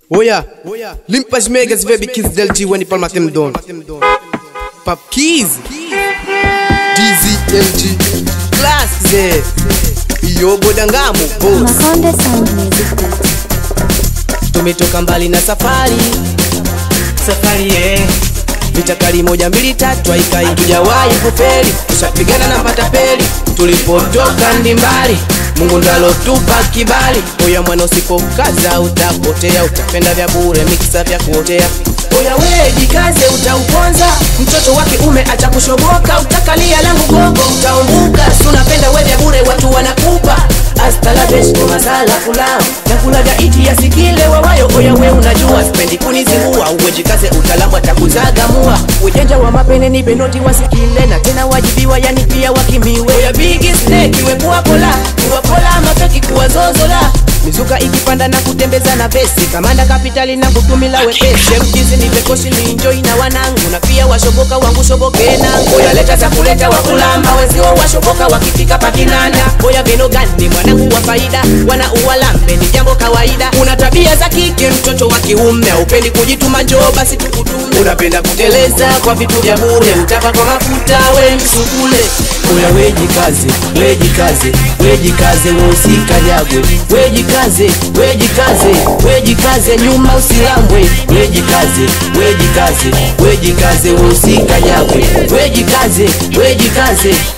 Oya, limpas megas baby kids del G when palma tem don. Pap keys, DZLG, class Z, iyo bodangamu boss. Makonde Sound Music. Tumetoka mbali na safari vita kali 1 2 3 haikai hatujawahi kufeli, tushapigana na matapeli, tulipotoka ndi mbali, Mungu ndalo tupa kibali. Oya mwana usipokaza utapotea, utapenda vya bure mixa vya kuotea. Oya we jikaze utauponza, mtoto wake acha kushoboka, utakalia langu gogo utaumbuka. Sunapenda we vya bure watu wanakupa, hasta la beshi masala kulao na kulaga iti ya sikile wawayo. Oya we unajua spendi kunizingua, uwe jikaze utalambwa takuzaga mua. Ujenja wa mapene ni benoti wasikile na tena wajibiwa yani pia wakimiwe. Oya bigi snake we kuwapola mafeki kuwa zozola, mizuka ikipanda na kutembeza na vesi, kamanda kapitali na kutumila wepesi. Mkizi ni vekoshi ni enjoy na wanangu, na pia washoboka wangu shoboke nangu. Oya leta za kuleta wakulamba, wezio washoboka wakifika pakinanda. Oya veno gani mwanangu wa faida, wana uwalambe ni jambo kawaida. Una tabia za kike mtoto wa kiume, upendi kujituma njoo basi tukutume. Unapenda kuteleza kwa vitu vya bure, utapa kwa mafuta we msukule. Oya wejikaze usikanyagwe, wejikaze nyuma usilambwe. Wejikaze usikanyagwe,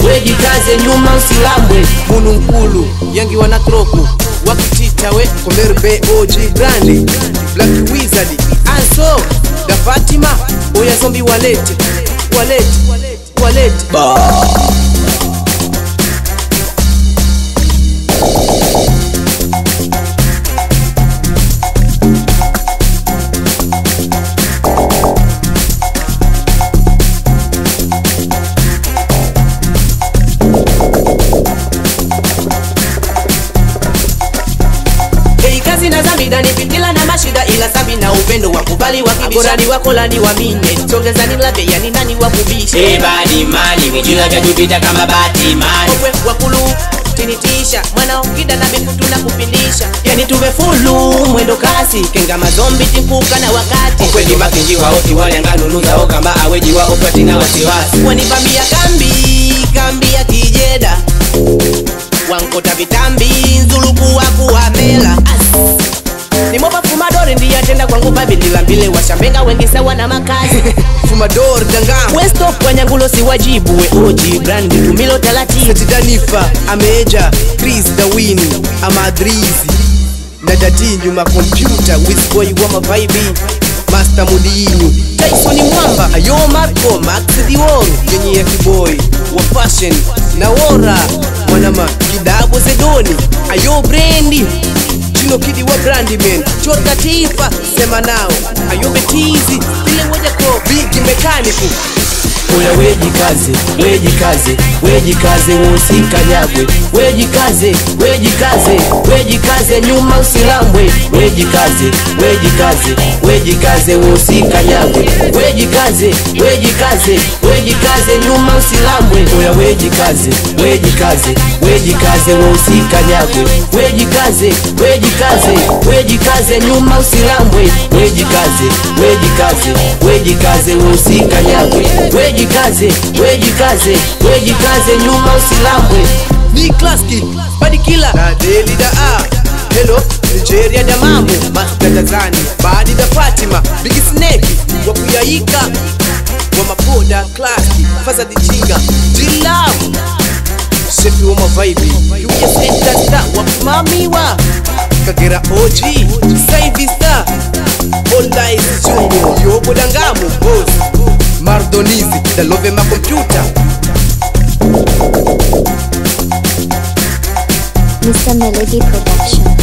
wejikaze nyuma usilambwe. Munu nkulu yangi wana kroku wakitita we Komerbe OG Brandi Black Wizard Anso da Fatima. Oya zombi walete na zamida ni pitila na mashida, ila sabi na upendo wakubali wakibisha. Gorani wakolani wa mine songezani labe yani nani wakubisha. Badi mani wijila vya tupita kama bati mani. Okwe wakulu tinitisha, mwana ukida na mikutu na kupindisha. Yani tumefulu mwendo kasi, kenga mazombi timpuka na wakati. Okwe ni makinji wa oti wale nganunuza okamba aweji wa opati na wasiwasi. Wanipambia kambi ya kijeda, wankota vitambi nzuluku waku wa mela. Nimoba fumadori ndiya tenda kwangu babi nilambile, washambenga wengi sawa na makazi. Fumadori dangamu we stop wanyangulo si wajibu, we OG Brandi tumilo talati. Setidanifa ameja Chris Dawini amadrizi na dati nyuma kompyuta, Wizboy wa mavaibi Master Mudinyu Tyson Mwamba ayo Marco Max Dior yenye ya kiboy wa fashion na wora mwanama kidabo Zedoni ayo Brandy Chino kidi wa Brandi man chota tifa sema nao ayo betizi ile moja ko big mechanical. Oya wejikaze usikanyagwe, wejikaze nyuma usilambwe. Wejikaze usikanyagwe, wejikaze nyuma usilambwe. Oya wejikaze usikanyagwe, wejikaze nyuma usilambwe. Wejikaze usikanyagwe, wejikaze nyuma usilambwe. Ni Klaski Badi Killer na Deli da A Hello Nigeria da Mamu Master Tanzania Badi da Fatima Big Snake wakuyaika wa mapoda Klaski Faza di Chinga G-Love Shefi wa mavaibi UPS Entersta wakumamiwa Kagera OG Saivi Star All Eyes Junior Yobo Dangamu Boss Mardonizi da Love ma computer Mr. Melody Production.